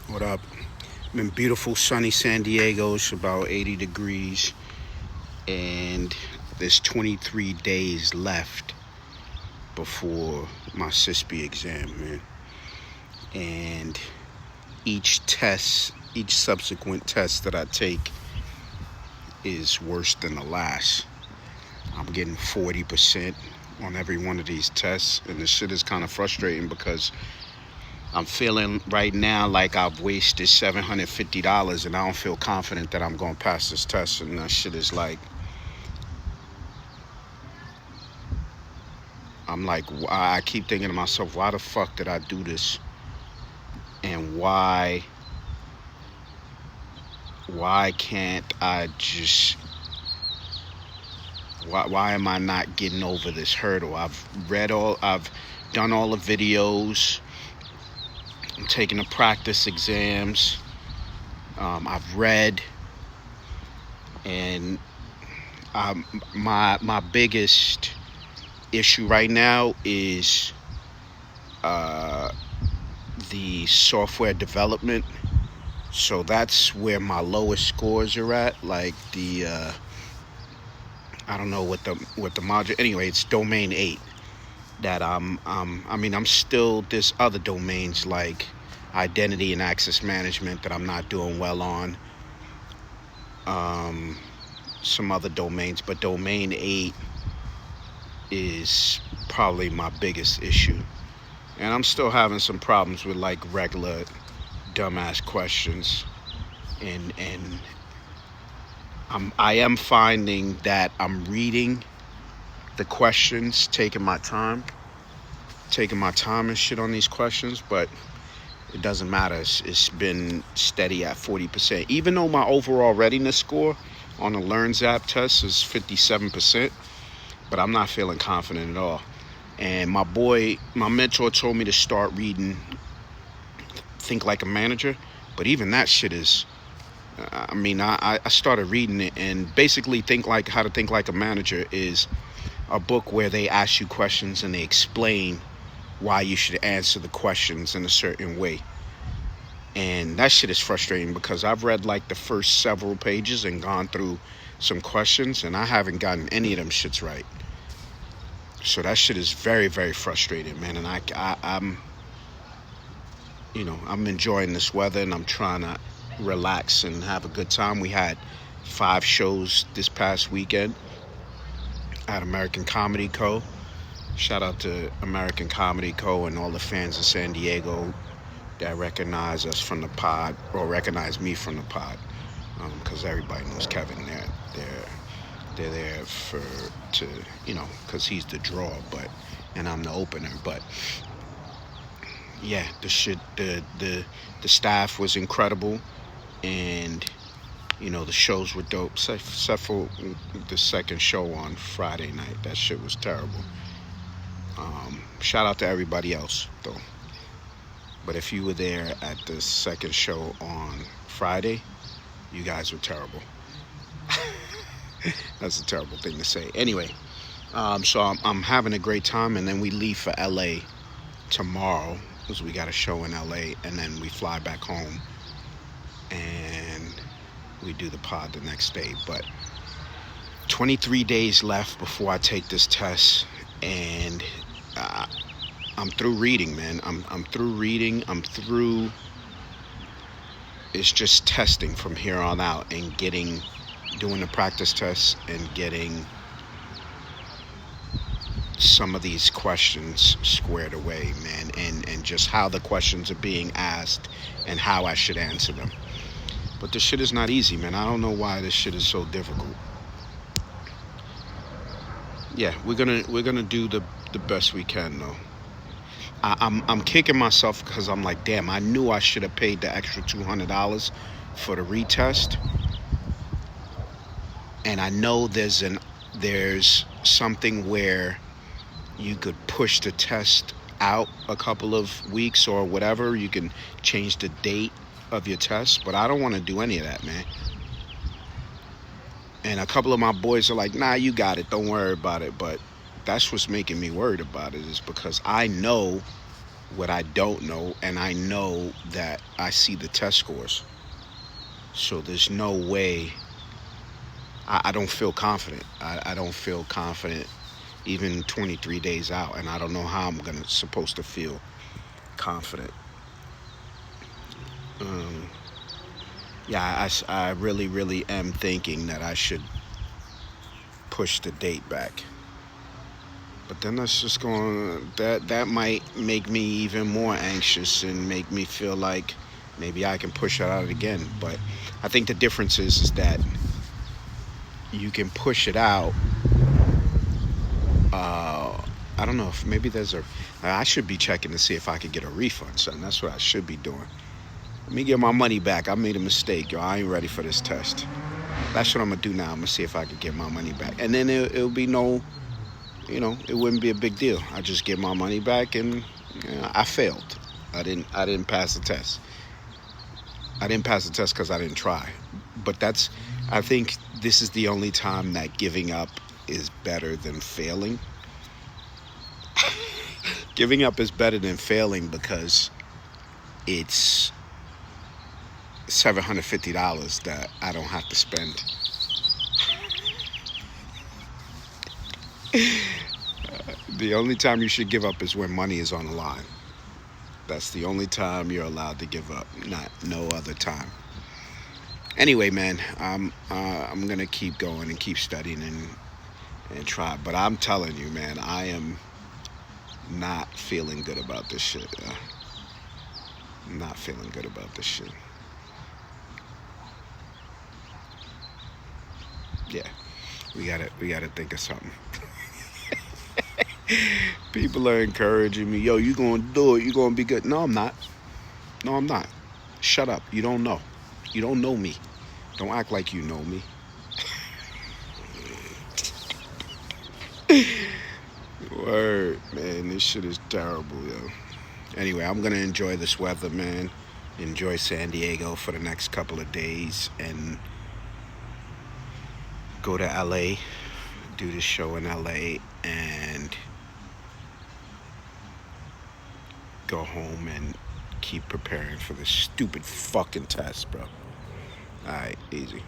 What up? I'm in beautiful sunny San Diego. It's about 80 degrees, and there's 23 days left before my CISSP exam, man. And each subsequent test that I take is worse than the last. I'm getting 40% on every one of these tests, and this shit is kind of frustrating because I'm feeling right now like I've wasted $750 and I don't feel confident that I'm going to pass this test. And that shit is like, I keep thinking to myself, why the fuck did I do this? And why can't I just, why am I not getting over this hurdle? I've done all the videos. I'm taking the practice exams. I've read, and my biggest issue right now is the software development. So that's where my lowest scores are at. Like I don't know what the module. Anyway, it's domain 8. That I'm still, there's other domains like identity and access management that I'm not doing well on. Some other domains, but domain 8 is probably my biggest issue. And I'm still having some problems with like regular dumbass questions. And I am finding that I'm reading the questions, taking my time and shit on these questions, but it doesn't matter. It's been steady at 40%. Even though my overall readiness score on the LearnZap test is 57%, but I'm not feeling confident at all. And my mentor told me to start reading Think Like a Manager, but even that shit is, I started reading it, and basically How to Think Like a Manager is a book where they ask you questions and they explain why you should answer the questions in a certain way. And that shit is frustrating because I've read like the first several pages and gone through some questions, and I haven't gotten any of them shits right. So that shit is very, very frustrating, man. And I'm enjoying this weather, and I'm trying to relax and have a good time. We had 5 shows this past weekend at American Comedy Co. Shout out to American Comedy Co. and all the fans of San Diego that recognize us from the pod, or recognize me from the pod, because everybody knows Kevin. They're there because he's the draw, and I'm the opener. But yeah, the staff was incredible, and the shows were dope, except for the second show on Friday night. That shit was terrible. Shout out to everybody else though. But if you were there at the second show on Friday, you guys were terrible. That's a terrible thing to say. Anyway, so I'm having a great time, and then we leave for LA tomorrow because we got a show in LA, and then we fly back home and we do the pod the next day. But 23 days left before I take this test, and I'm through reading, man. I'm through reading. It's just testing from here on out, and doing the practice tests and getting some of these questions squared away, man, and just how the questions are being asked and how I should answer them. But this shit is not easy, man. I don't know why this shit is so difficult. Yeah, we're gonna do the best we can, though. I'm kicking myself because I'm like, damn, I knew I should have paid the extra $200 for the retest. And I know there's something where you could push the test out a couple of weeks or whatever. You can change the date of your test, but I don't want to do any of that, man. And a couple of my boys are like, nah, you got it, don't worry about it. But that's what's making me worried about it, is because I know what I don't know, and I know that I see the test scores. So there's no way. I don't feel confident. I don't feel confident even 23 days out, and I don't know how I'm gonna supposed to feel confident. Um, yeah, I really, really am thinking that I should push the date back. But then that's just going that might make me even more anxious and make me feel like maybe I can push it out again. But I think the difference is that you can push it out. Uh, I don't know if maybe there's a. I should be checking to see if I could get a refund, son. That's what I should be doing. Let me get my money back. I made a mistake, yo. I ain't ready for this test. That's what I'm gonna do now. I'm gonna see if I can get my money back, and then it'll be no, it wouldn't be a big deal. I just get my money back, and I failed. I didn't pass the test. I didn't pass the test because I didn't try. But I think this is the only time that giving up is better than failing. Giving up is better than failing because it's $750 that I don't have to spend. The only time you should give up is when money is on the line. That's the only time you're allowed to give up, not no other time. Anyway, man, I'm gonna keep going and keep studying and try. But I'm telling you, man, I am not feeling good about this shit. Not feeling good about this shit. Yeah, we gotta think of something. People are encouraging me, yo, you gonna do it, you gonna be good. No, I'm not. No, I'm not. Shut up. You don't know. You don't know me. Don't act like you know me. Word, man. This shit is terrible, yo. Anyway, I'm gonna enjoy this weather, man. Enjoy San Diego for the next couple of days and go to LA, do this show in LA, and go home and keep preparing for this stupid fucking test, bro. Alright, easy.